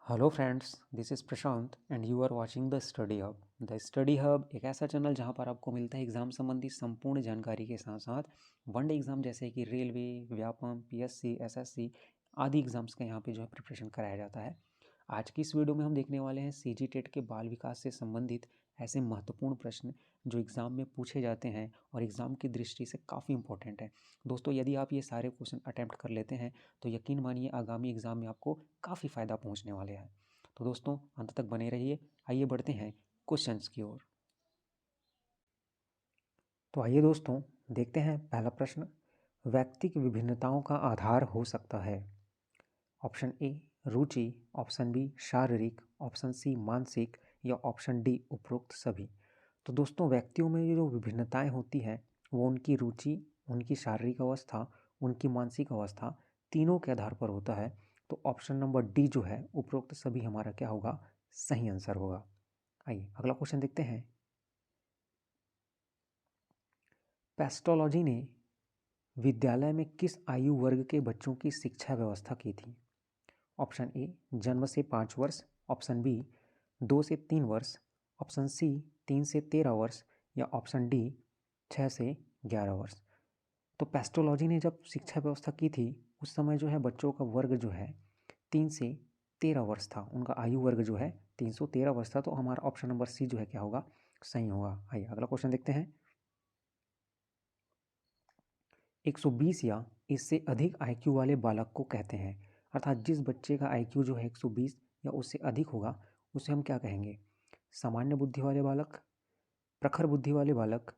Hello friends, this is Prashant and you are watching the study hub. The study hub एक ऐसा channel जहां पर आपको मिलता है एग्ज़ाम संबंधी संपूर्ण जानकारी के साथ साथ वनडे एग्ज़ाम जैसे कि रेलवे, व्यापम, पीएससी, एसएससी आदि एग्ज़ाम्स का यहां पे जो है प्रिपरेशन कराया जाता है। आज की इस वीडियो में हम देखने वाले हैं सीजी टेट के बाल विकास से संबंधित ऐसे महत्वपूर्ण प्रश्न जो एग्ज़ाम में पूछे जाते हैं और एग्ज़ाम की दृष्टि से काफ़ी इंपॉर्टेंट है। दोस्तों, यदि आप ये सारे क्वेश्चन अटैम्प्ट कर लेते हैं तो यकीन मानिए आगामी एग्ज़ाम में आपको काफ़ी फ़ायदा पहुंचने वाले हैं। तो दोस्तों, अंत तक बने रहिए। आइए बढ़ते हैं क्वेश्चंस की ओर। तो आइए दोस्तों, देखते हैं पहला प्रश्न। व्यक्तिक विभिन्नताओं का आधार हो सकता है। ऑप्शन ए रुचि, ऑप्शन बी शारीरिक, ऑप्शन सी मानसिक या ऑप्शन डी उपरोक्त सभी। तो दोस्तों, व्यक्तियों में जो विभिन्नताएं होती हैं वो उनकी रुचि, उनकी शारीरिक अवस्था, उनकी मानसिक अवस्था तीनों के आधार पर होता है। तो ऑप्शन नंबर डी जो है उपरोक्त सभी हमारा क्या होगा, सही आंसर होगा। आइए अगला क्वेश्चन देखते हैं। पेस्टोलॉजी ने विद्यालय में किस आयु वर्ग के बच्चों की शिक्षा व्यवस्था की थी। ऑप्शन ए जन्म से 5 वर्ष, ऑप्शन बी 2 से 3 वर्ष, ऑप्शन सी 3 से 13 वर्ष या ऑप्शन डी 6 से 11 वर्ष। तो पेस्टोलॉजी ने जब शिक्षा व्यवस्था की थी उस समय जो है बच्चों का वर्ग जो है 3 से 13 वर्ष था। उनका आयु वर्ग जो है 313 वर्ष था। तो हमारा ऑप्शन नंबर सी जो है क्या होगा, सही होगा। आइए अगला क्वेश्चन देखते हैं। 120 या इससे अधिक आईक्यू वाले बालक को कहते हैं, अर्थात जिस बच्चे का आईक्यू जो है 120 या उससे अधिक होगा उसे हम क्या कहेंगे। सामान्य बुद्धि वाले बालक, प्रखर बुद्धि वाले बालक,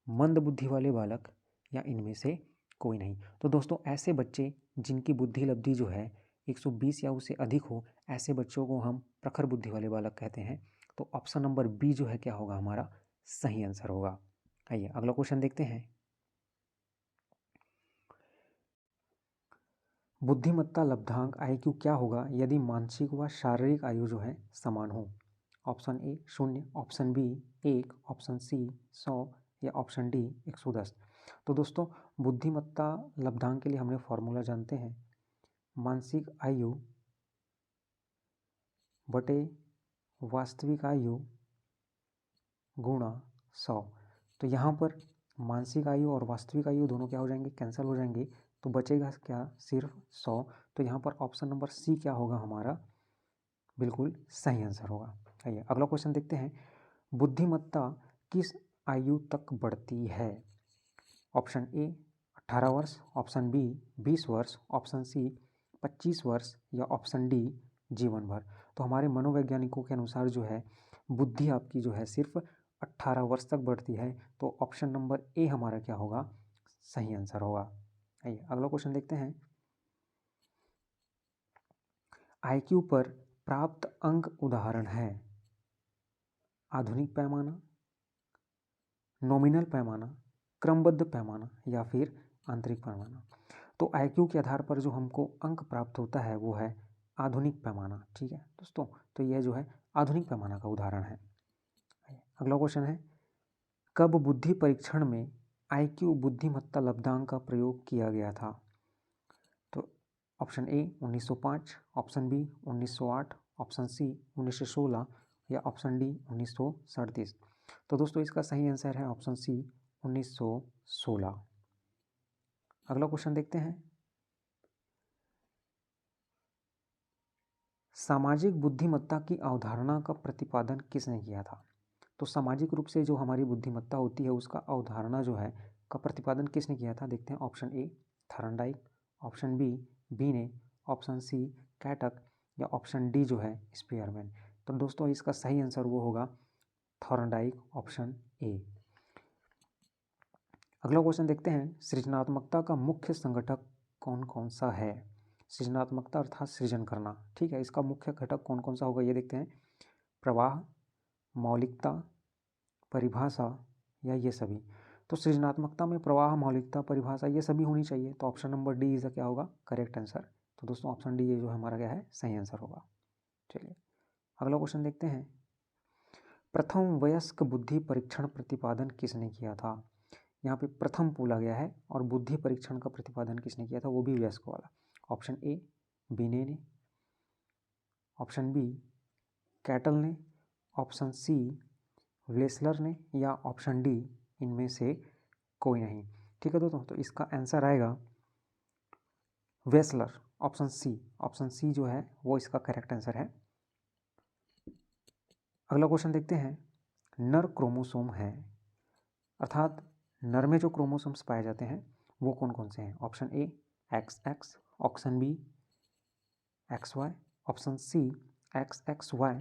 मंद बुद्धि वाले बालक या इनमें से कोई नहीं। तो दोस्तों, ऐसे बच्चे जिनकी बुद्धि लब्धि जो है 120 या उससे अधिक हो, ऐसे बच्चों को हम प्रखर बुद्धि वाले बालक कहते हैं। तो ऑप्शन नंबर बी जो है क्या होगा, हमारा सही आंसर होगा। आइए अगला क्वेश्चन देखते हैं। बुद्धिमत्ता लब्धांक आईक्यू क्या होगा यदि मानसिक व शारीरिक आयु जो है समान हो। Option A 0, option B 1, option C 100 या ऑप्शन डी 110। तो दोस्तों, बुद्धिमत्ता लब्धांक के लिए हमने फॉर्मूला जानते हैं, मानसिक आयु बटे वास्तविक आयु गुणा 100। तो यहाँ पर मानसिक आयु और वास्तविक आयु दोनों क्या हो जाएंगे, कैंसिल हो जाएंगे। तो बचेगा क्या, सिर्फ 100। तो यहाँ पर ऑप्शन नंबर सी क्या होगा, हमारा बिल्कुल सही आंसर होगा। आइए अगला क्वेश्चन देखते हैं। बुद्धिमत्ता किस आयु तक बढ़ती है। ऑप्शन ए 18 वर्ष, ऑप्शन बी 20 वर्ष, ऑप्शन सी 25 वर्ष या ऑप्शन डी जीवन भर। तो हमारे मनोवैज्ञानिकों के अनुसार जो है बुद्धि आपकी जो है सिर्फ 18 वर्ष तक बढ़ती है। तो ऑप्शन नंबर ए हमारा क्या होगा, सही आंसर होगा। आइए अगला क्वेश्चन देखते हैं। आईक्यू पर प्राप्त अंक उदाहरण है। आधुनिक पैमाना, नॉमिनल पैमाना, क्रमबद्ध पैमाना या फिर आंतरिक पैमाना। तो आईक्यू के आधार पर जो हमको अंक प्राप्त होता है वो है आधुनिक पैमाना। ठीक है दोस्तों, तो यह जो है आधुनिक पैमाना का उदाहरण है। अगला क्वेश्चन है, कब बुद्धि परीक्षण में आईक्यू बुद्धिमत्ता लब्धांक का प्रयोग किया गया था। तो option A 1905, option B 1908, option C 1916 या ऑप्शन डी 1937। तो दोस्तों, इसका सही आंसर है ऑप्शन सी 1916। अगला क्वेश्चन देखते हैं। सामाजिक बुद्धिमत्ता की अवधारणा का प्रतिपादन किसने किया था। तो सामाजिक रूप से जो हमारी बुद्धिमत्ता होती है उसका अवधारणा जो है का प्रतिपादन किसने किया था, देखते हैं। Option A Thorndike, option B B ने, ऑप्शन सी कैटक या ऑप्शन डी जो है स्पीयरमैन। तो दोस्तों, इसका सही आंसर वो होगा थॉर्नडाइक, ऑप्शन ए। अगला क्वेश्चन देखते हैं। सृजनात्मकता का मुख्य संगठक कौन कौन सा है। सृजनात्मकता अर्थात सृजन करना, ठीक है। इसका मुख्य घटक कौन कौन सा होगा, ये देखते हैं। प्रवाह, मौलिकता, परिभाषा या ये सभी। तो सृजनात्मकता में प्रवाह, मौलिकता, परिभाषा ये सभी होनी चाहिए। तो ऑप्शन नंबर डी इज क्या होगा, करेक्ट आंसर। तो दोस्तों, ऑप्शन डी ये जो हमारा क्या है, सही आंसर होगा। चलिए अगला क्वेश्चन देखते हैं। प्रथम वयस्क बुद्धि परीक्षण प्रतिपादन किसने किया था। यहाँ पे प्रथम बोला गया है और बुद्धि परीक्षण का प्रतिपादन किसने किया था, वो भी वयस्क वाला। ऑप्शन ए बिने ने, ऑप्शन बी कैटल ने, ऑप्शन सी व्लेसलर ने, या ऑप्शन डी इनमें से कोई नहीं। ठीक है दोस्तों, तो इसका आंसर आएगा Wechsler, option C. Option C जो है वो इसका करेक्ट आंसर है। अगला क्वेश्चन देखते हैं। नर क्रोमोसोम है, अर्थात नर में जो क्रोमोसोम्स पाए जाते हैं वो कौन कौन से हैं? Option A XX, option B XY, option C XXY,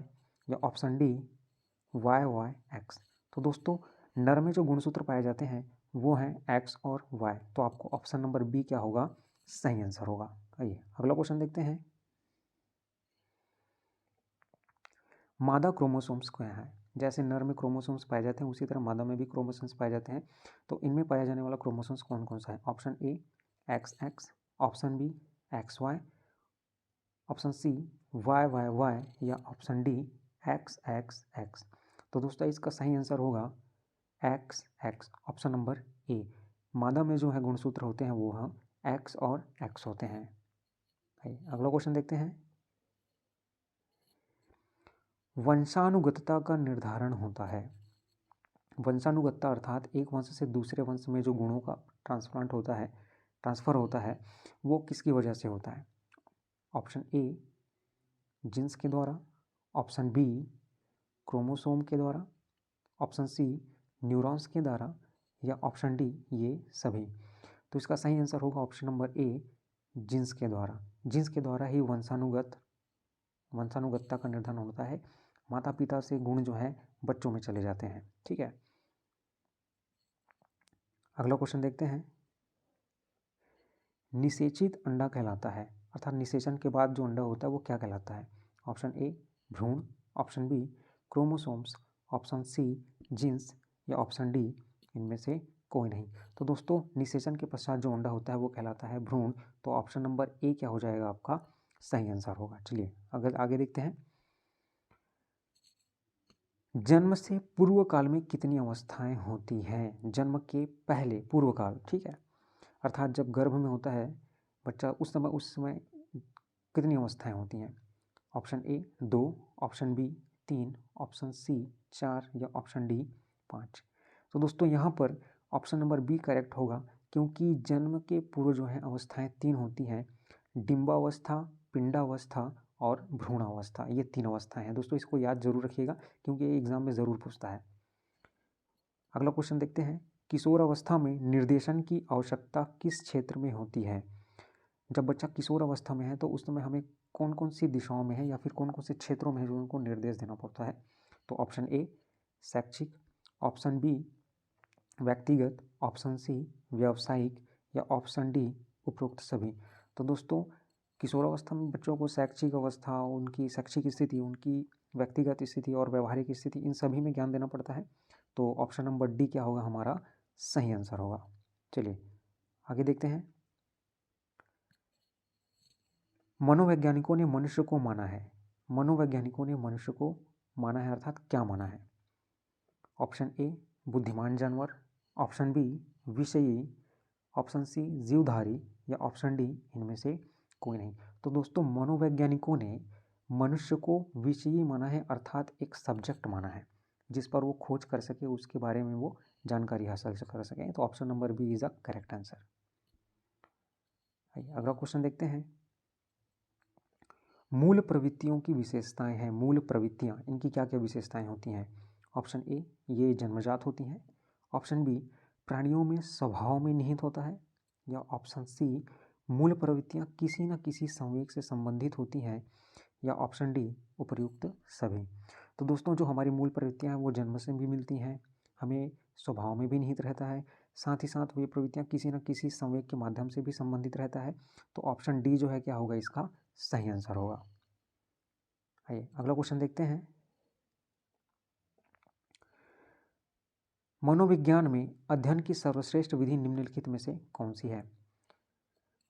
या ऑप्शन डी YYX। तो दोस्तों नर में जो गुणसूत्र पाए जाते हैं वो हैं X और Y, तो आपको ऑप्शन नंबर बी क्या होगा? सही आंसर होगा। आइए अगला क्वेश्चन देखते हैं। मादा क्रोमोसोम्स क्या है? जैसे नर में क्रोमोसोम्स पाए जाते हैं उसी तरह मादा में भी क्रोमोसोम्स पाए जाते हैं, तो इनमें पाया जाने वाला क्रोमोसोम्स कौन कौन सा है? Option A XX, option B XY, option C YYY, या ऑप्शन डी XXX। तो दोस्तों इसका सही आंसर होगा XX, ऑप्शन नंबर ए। मादा में जो है गुणसूत्र होते हैं वो हम X और X होते हैं। अगला क्वेश्चन देखते हैं। वंशानुगतता का निर्धारण होता है। वंशानुगतता अर्थात एक वंश से दूसरे वंश में जो गुणों का ट्रांसफर होता है वो किसकी वजह से होता है? ऑप्शन ए जीन्स के द्वारा, ऑप्शन बी क्रोमोसोम के द्वारा, ऑप्शन सी न्यूरॉन्स के द्वारा, या ऑप्शन डी ये सभी। तो इसका सही आंसर होगा ऑप्शन नंबर ए जीन्स के द्वारा। जीन्स के द्वारा ही वंशानुगतता का निर्धारण होता है। माता पिता से गुण जो है बच्चों में चले जाते हैं। ठीक है, अगला क्वेश्चन देखते हैं। निषेचित अंडा कहलाता है, अर्थात निषेचन के बाद जो अंडा होता है वो क्या कहलाता है? ऑप्शन ए भ्रूण, option B chromosomes, option C genes, या ऑप्शन डी इनमें से कोई नहीं। तो दोस्तों निषेचन के पश्चात जो अंडा होता है वो कहलाता है भ्रूण, तो ऑप्शन नंबर ए क्या हो जाएगा? आपका सही आंसर होगा। चलिए अगर आगे देखते हैं। जन्म से पूर्व काल में कितनी अवस्थाएं होती हैं? जन्म के पहले पूर्व काल, ठीक है, अर्थात जब गर्भ में होता है बच्चा उस समय कितनी अवस्थाएं होती हैं? Option A 2, option B 3, option C 4, या ऑप्शन डी 5। तो दोस्तों यहाँ पर ऑप्शन नंबर बी करेक्ट होगा, क्योंकि जन्म के पूर्व जो है अवस्थाएं 3 होती हैं। डिम्बावस्था, पिंडावस्था और भ्रूणावस्था, ये 3 अवस्थाएं हैं। दोस्तों इसको याद जरूर रखिएगा क्योंकि ये एग्जाम में ज़रूर पूछता है। अगला क्वेश्चन देखते हैं। किशोर अवस्था में निर्देशन की आवश्यकता किस क्षेत्र में होती है? जब बच्चा किशोर अवस्था में है तो उस समय हमें कौन कौन सी दिशाओं में है या फिर कौन कौन से क्षेत्रों में है जो उनको निर्देश देना पड़ता है? तो ऑप्शन ए शैक्षिक, ऑप्शन बी व्यक्तिगत, ऑप्शन सी व्यावसायिक, या ऑप्शन डी उपरोक्त सभी। तो दोस्तों किशोरावस्था में बच्चों को शैक्षिक अवस्था, उनकी शैक्षिक स्थिति, उनकी व्यक्तिगत स्थिति और व्यवहारिक स्थिति, इन सभी में ज्ञान देना पड़ता है। तो ऑप्शन नंबर डी क्या होगा? हमारा सही आंसर होगा। चलिए आगे देखते हैं। मनोवैज्ञानिकों ने मनुष्य को माना है, मनोवैज्ञानिकों ने मनुष्य को माना है अर्थात क्या माना है? ऑप्शन ए बुद्धिमान जानवर, ऑप्शन बी विषयी, ऑप्शन सी जीवधारी, या ऑप्शन डी इनमें से कोई नहीं। तो दोस्तों मनोवैज्ञानिकों ने मनुष्य को विषयी माना है, अर्थात एक सब्जेक्ट माना है जिस पर वो खोज कर सके, उसके बारे में वो जानकारी हासिल कर सकें। तो option number B is a correct answer. अगला क्वेश्चन देखते हैं। मूल प्रवृत्तियों की विशेषताएं हैं, मूल प्रवृत्तियां, इनकी क्या क्या विशेषताएं होती हैं? ऑप्शन ए ये जन्मजात होती हैं, ऑप्शन बी प्राणियों में स्वभाव में निहित होता है, या ऑप्शन सी मूल प्रवृत्तियां किसी न किसी संवेग से संबंधित होती हैं, या ऑप्शन डी उपर्युक्त सभी। तो दोस्तों जो हमारी मूल प्रवृत्तियां हैं वो जन्म से भी मिलती हैं, हमें स्वभाव में भी निहित रहता है, साथ ही साथ ये प्रवृत्तियां किसी न किसी संवेग के माध्यम से भी संबंधित रहता है। तो ऑप्शन डी जो है क्या होगा? इसका सही आंसर होगा। आइए अगला क्वेश्चन देखते हैं। मनोविज्ञान में अध्ययन की सर्वश्रेष्ठ विधि निम्नलिखित में से कौन सी है?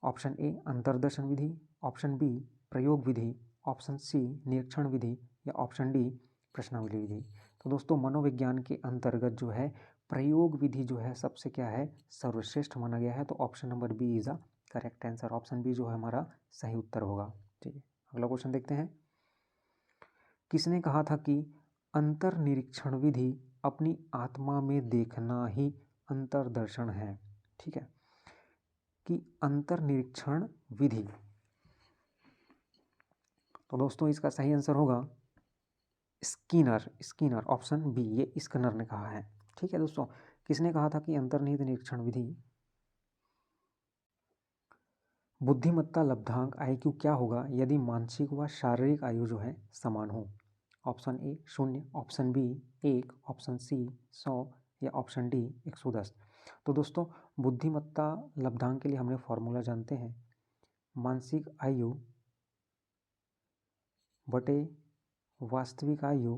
ऑप्शन ए अंतर्दर्शन विधि, ऑप्शन बी प्रयोग विधि, ऑप्शन सी निरीक्षण विधि, या ऑप्शन डी प्रश्नावली विधि। तो दोस्तों मनोविज्ञान के अंतर्गत जो है प्रयोग विधि जो है सबसे क्या है? सर्वश्रेष्ठ माना गया है। तो option number B is a correct answer. Option B जो है हमारा सही उत्तर होगा। ठीक है, अगला क्वेश्चन देखते हैं। किसने कहा था कि अंतर्निरीक्षण विधि अपनी आत्मा में देखना ही अंतर्दर्शन है? ठीक है, कि अंतर्निरीक्षण विधि। तो दोस्तों इसका सही आंसर होगा स्किनर। स्किनर ऑप्शन बी, ये स्किनर ने कहा है। ठीक है दोस्तों, किसने कहा था कि अंतर्निहित निरीक्षण विधि? बुद्धिमत्ता लब्धांक IQ क्या होगा यदि मानसिक व शारीरिक आयु जो है समान हो? Option A 0, option B 1, option C 100 या ऑप्शन डी 110। तो दोस्तों बुद्धिमत्ता लब्धांक के लिए हमने फॉर्मूला जानते हैं, मानसिक आयु बटे वास्तविक आयु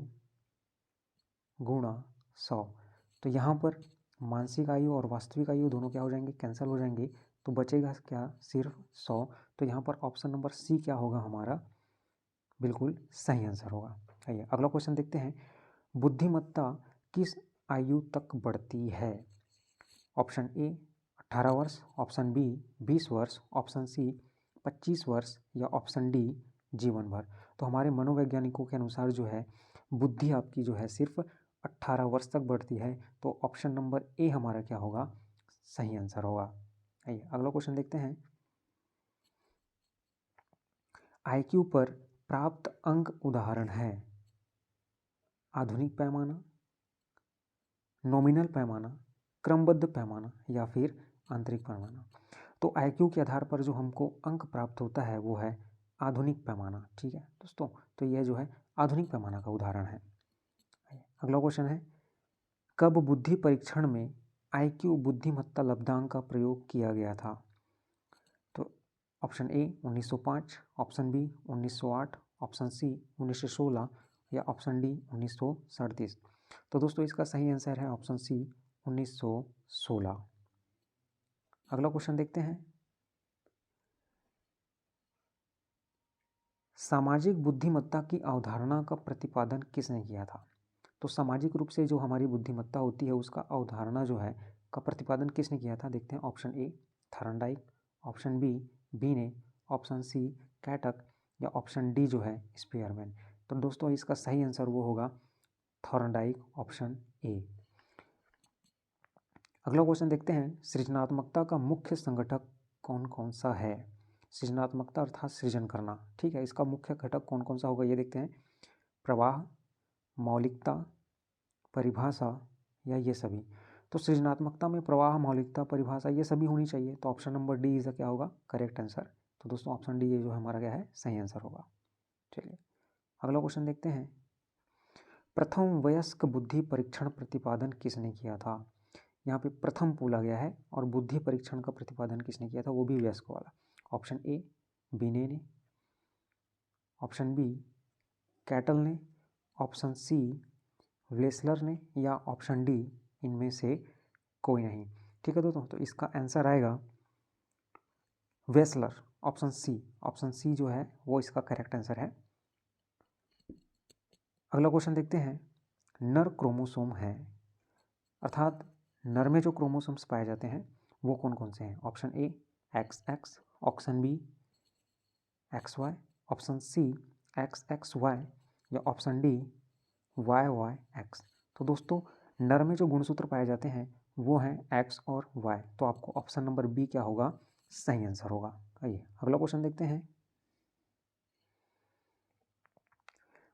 गुणा 100। तो यहाँ पर मानसिक आयु और वास्तविक आयु दोनों क्या हो जाएंगे? कैंसिल हो जाएंगे। तो बचेगा क्या? सिर्फ 100। तो यहाँ पर ऑप्शन नंबर सी क्या होगा हमारा? बिल्कुल सही आंसर होगा। आइए अगला क्वेश्चन देखते हैं। बुद्धिमत्ता किस आयु तक बढ़ती है? ऑप्शन ए 18 वर्ष, ऑप्शन बी 20 वर्ष, ऑप्शन सी 25 वर्ष या ऑप्शन डी जीवन भर। तो हमारे मनोवैज्ञानिकों के अनुसार जो है बुद्धि आपकी जो है सिर्फ 18 वर्ष तक बढ़ती है। तो ऑप्शन नंबर ए हमारा क्या होगा? सही आंसर होगा। आइए अगला क्वेश्चन देखते हैं। IQ पर प्राप्त अंक उदाहरण है? आधुनिक पैमाना, नॉमिनल पैमाना, क्रमबद्ध पैमाना या फिर आंतरिक पैमाना। तो IQ के आधार पर जो हमको अंक प्राप्त होता है वो है आधुनिक पैमाना। ठीक है दोस्तों, तो यह जो है आधुनिक पैमाना का उदाहरण है। अगला क्वेश्चन है, कब बुद्धि परीक्षण में IQ बुद्धिमत्ता लब्धांक का प्रयोग किया गया था? तो option A 1905, option B 1908, option C 1916 या ऑप्शन डी 1937। तो दोस्तों इसका सही आंसर है ऑप्शन सी 1916। अगला क्वेश्चन देखते हैं। सामाजिक बुद्धिमत्ता की अवधारणा का प्रतिपादन किसने किया था? तो सामाजिक रूप से जो हमारी बुद्धिमत्ता होती है उसका अवधारणा जो है का प्रतिपादन किसने किया था? देखते हैं। Option A Thorndike, option B ने, ऑप्शन सी कैटक या ऑप्शन डी जो है स्पीयरमैन। तो दोस्तों इसका सही आंसर वो होगा थॉर्नडाइक, ऑप्शन ए। अगला क्वेश्चन देखते हैं। सृजनात्मकता का मुख्य संगठक कौन कौन सा है? सृजनात्मकता अर्थात सृजन करना। ठीक है, इसका मुख्य घटक कौन कौन सा होगा ये देखते हैं। प्रवाह, मौलिकता, परिभाषा या ये सभी। तो सृजनात्मकता में प्रवाह, मौलिकता, परिभाषा ये सभी होनी चाहिए। तो ऑप्शन नंबर डी इज क्या होगा? Correct answer. तो दोस्तों ऑप्शन डी ये जो हमारा क्या है? सही आंसर होगा। चलिए अगला क्वेश्चन देखते हैं। प्रथम वयस्क बुद्धि परीक्षण प्रतिपादन किसने किया था? यहाँ पे प्रथम बोला गया है और बुद्धि परीक्षण का प्रतिपादन किसने किया था? वो भी वयस्क वाला। ऑप्शन ए बिने ने, ऑप्शन बी कैटल ने, ऑप्शन सी व्लेसलर ने या ऑप्शन डी इनमें से कोई नहीं। ठीक है दोस्तों, तो इसका आंसर आएगा Wechsler, option C. Option C जो है वो इसका करेक्ट आंसर है। अगला क्वेश्चन देखते हैं। नर क्रोमोसोम है, अर्थात नर में जो क्रोमोसोम्स पाए जाते हैं वो कौन कौन से हैं? Option A XX, option B XY, option C XXY या ऑप्शन डी YYX। तो दोस्तों नर में जो गुणसूत्र पाए जाते हैं वो हैं X और Y। तो आपको ऑप्शन नंबर बी क्या होगा? सही आंसर होगा। आइए अगला क्वेश्चन देखते हैं।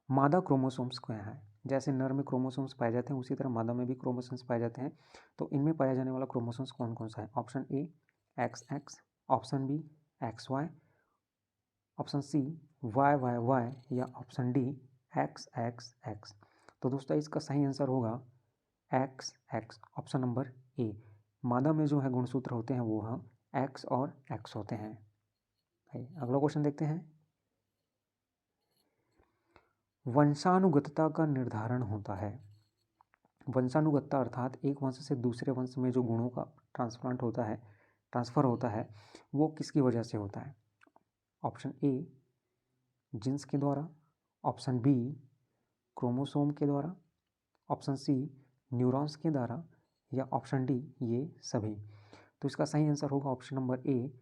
मादा क्रोमोसोम्स क्या है? जैसे नर में क्रोमोसोम्स पाए जाते हैं उसी तरह मादा में भी क्रोमोसोम्स पाए जाते हैं। तो इनमें पाया जाने वाला क्रोमोसोम्स कौन कौन सा है? Option A XX, option B XY, option C YYY या ऑप्शन डी XXX। तो दोस्तों इसका सही आंसर होगा XX, ऑप्शन नंबर ए। मादा में जो है गुणसूत्र होते हैं वो हैं X और X होते हैं। अगला क्वेश्चन देखते हैं। वंशानुगतता का निर्धारण होता है। वंशानुगतता अर्थात एक वंश से दूसरे वंश में जो गुणों का ट्रांसफ़र होता है वो किसकी वजह से होता है? ऑप्शन ए जीन्स के द्वारा, ऑप्शन बी क्रोमोसोम के द्वारा, ऑप्शन सी न्यूरॉन्स के द्वारा या ऑप्शन डी ये सभी। तो इसका सही आंसर होगा ऑप्शन नंबर ए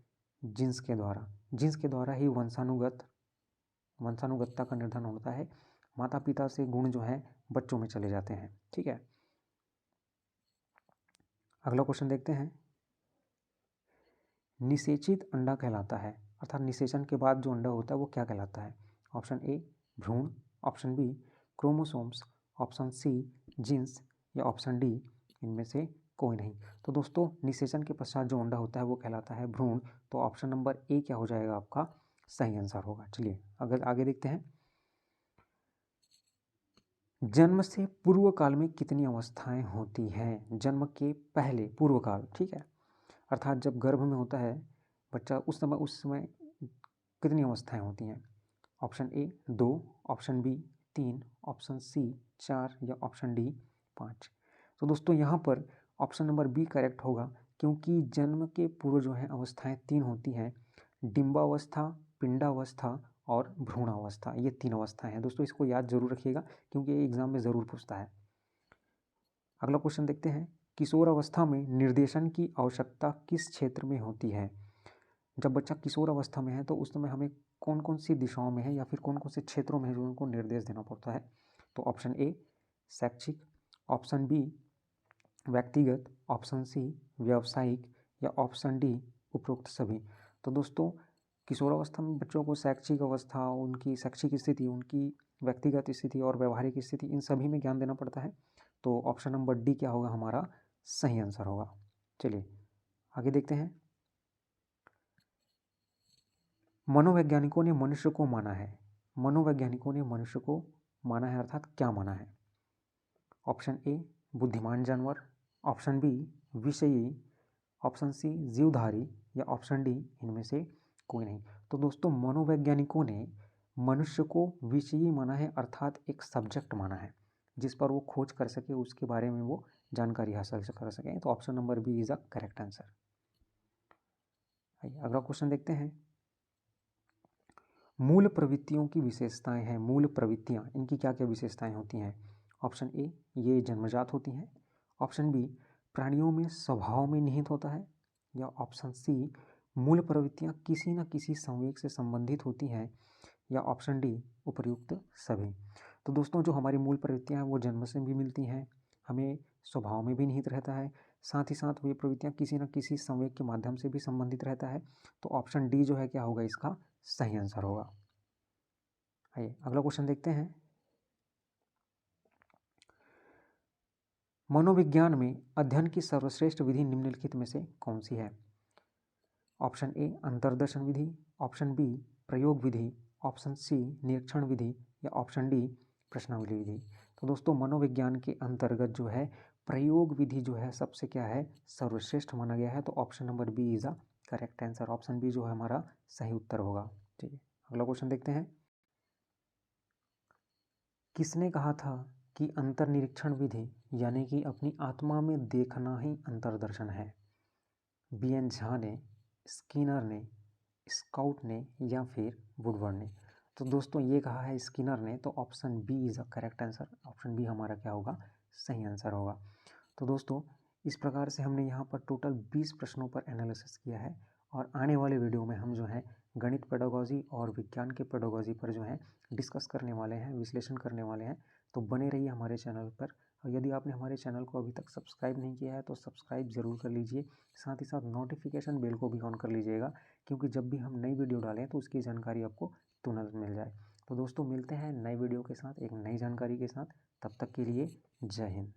जीन्स के द्वारा। जीन्स के द्वारा ही वंशानुगतता का निर्धारण होता है। माता पिता से गुण जो है बच्चों में चले जाते हैं। ठीक है, अगला क्वेश्चन देखते हैं। निषेचित अंडा कहलाता है, अर्थात निषेचन के बाद जो अंडा होता है वो क्या कहलाता है? ऑप्शन ए भ्रूण, option B chromosomes, option C genes या ऑप्शन डी इनमें से कोई नहीं। तो दोस्तों निषेचन के पश्चात जो अंडा होता है वो कहलाता है भ्रूण। तो ऑप्शन नंबर ए क्या हो जाएगा आपका सही आंसर होगा। चलिए अगर आगे देखते हैं। जन्म से पूर्व काल में कितनी अवस्थाएं होती हैं? जन्म के पहले पूर्व काल, ठीक है, अर्थात जब गर्भ में होता है बच्चा उस समय कितनी अवस्थाएं होती हैं? Option A 2, option B 3, option C 4 या ऑप्शन डी 5। तो दोस्तों यहाँ पर ऑप्शन नंबर बी करेक्ट होगा, क्योंकि जन्म के पूर्व जो है अवस्थाएं 3 होती हैं। डिम्बावस्था, पिंडावस्था और भ्रूणावस्था, ये 3 अवस्थाएं हैं। दोस्तों इसको याद जरूर रखिएगा, क्योंकि ये एग्जाम में ज़रूर पूछता है। अगला क्वेश्चन देखते हैं। किशोर अवस्था में निर्देशन की आवश्यकता किस क्षेत्र में होती है? जब बच्चा किशोर अवस्था में है तो उस समय हमें कौन कौन सी दिशाओं में है या फिर कौन कौन से क्षेत्रों में है जो उनको निर्देश देना पड़ता है? तो ऑप्शन ए शैक्षिक, ऑप्शन बी व्यक्तिगत, ऑप्शन सी व्यावसायिक या ऑप्शन डी उपरोक्त सभी। तो दोस्तों किशोरावस्था में बच्चों को शैक्षिक अवस्था, उनकी शैक्षिक स्थिति, उनकी व्यक्तिगत स्थिति और व्यवहारिक स्थिति, इन सभी में ज्ञान देना पड़ता है। तो ऑप्शन नंबर डी क्या होगा हमारा सही आंसर होगा। चलिए आगे देखते हैं। मनोवैज्ञानिकों ने मनुष्य को माना है, मनोवैज्ञानिकों ने मनुष्य को माना है अर्थात क्या माना है? ऑप्शन ए बुद्धिमान जानवर, ऑप्शन बी विषयी, ऑप्शन सी जीवधारी या ऑप्शन डी इनमें से कोई नहीं। तो दोस्तों मनोवैज्ञानिकों ने मनुष्य को विषयी माना है, अर्थात एक सब्जेक्ट माना है जिस पर वो खोज कर सके, उसके बारे में वो जानकारी हासिल कर सकें। तो option number B is a correct answer. अगला क्वेश्चन देखते हैं। मूल प्रवृत्तियों की विशेषताएं हैं, मूल प्रवृत्तियां इनकी क्या क्या विशेषताएं होती हैं? ऑप्शन ए ये जन्मजात होती हैं, ऑप्शन बी प्राणियों में स्वभाव में निहित होता है, या ऑप्शन सी मूल प्रवृत्तियां किसी न किसी संवेग से संबंधित होती हैं, या ऑप्शन डी उपर्युक्त सभी। तो दोस्तों जो हमारी मूल प्रवृत्तियां हैं वो जन्म से भी मिलती हैं, हमें स्वभाव में भी निहित रहता है, साथ ही साथ ये प्रवृत्तियां किसी न किसी संवेग के माध्यम से भी संबंधित रहता है। तो ऑप्शन डी जो है क्या होगा इसका सही आंसर होगा। आइए अगला क्वेश्चन देखते हैं। मनोविज्ञान में अध्ययन की सर्वश्रेष्ठ विधि निम्नलिखित में से कौन सी है? ऑप्शन ए अंतर्दर्शन विधि, ऑप्शन बी प्रयोग विधि, ऑप्शन सी निरीक्षण विधि या ऑप्शन डी प्रश्नावली विधि। तो दोस्तों मनोविज्ञान के अंतर्गत जो है प्रयोग विधि जो है सबसे क्या है सर्वश्रेष्ठ माना गया है। तो option number B is a correct answer, option B जो है हमारा सही उत्तर होगा। ठीक है अगला क्वेश्चन देखते हैं। किसने कहा था कि अंतर्निरीक्षण विधि यानी कि अपनी आत्मा में देखना ही अंतर्दर्शन है? बी.एन. झा ने, स्किनर ने, स्काउट ने या फिर वुडवर्ड ने? तो दोस्तों ये कहा है स्किनर ने, तो option B is a correct answer, option B हमारा क्या होगा सही आंसर होगा। तो दोस्तों इस प्रकार से हमने यहाँ पर टोटल 20 प्रश्नों पर एनालिसिस किया है, और आने वाले वीडियो में हम जो है गणित पेडागॉजी और विज्ञान के पेडागॉजी पर जो है डिस्कस करने वाले हैं, विश्लेषण करने वाले हैं। तो बने रहिए हमारे चैनल पर, और यदि आपने हमारे चैनल को अभी तक सब्सक्राइब नहीं किया है तो सब्सक्राइब ज़रूर कर लीजिए, साथ ही साथ नोटिफिकेशन बेल को भी ऑन कर लीजिएगा, क्योंकि जब भी हम नई वीडियो डालें तो उसकी जानकारी आपको तुरंत मिल जाए। तो दोस्तों मिलते हैं नई वीडियो के साथ, एक नई जानकारी के साथ, तब तक के लिए जय हिंद।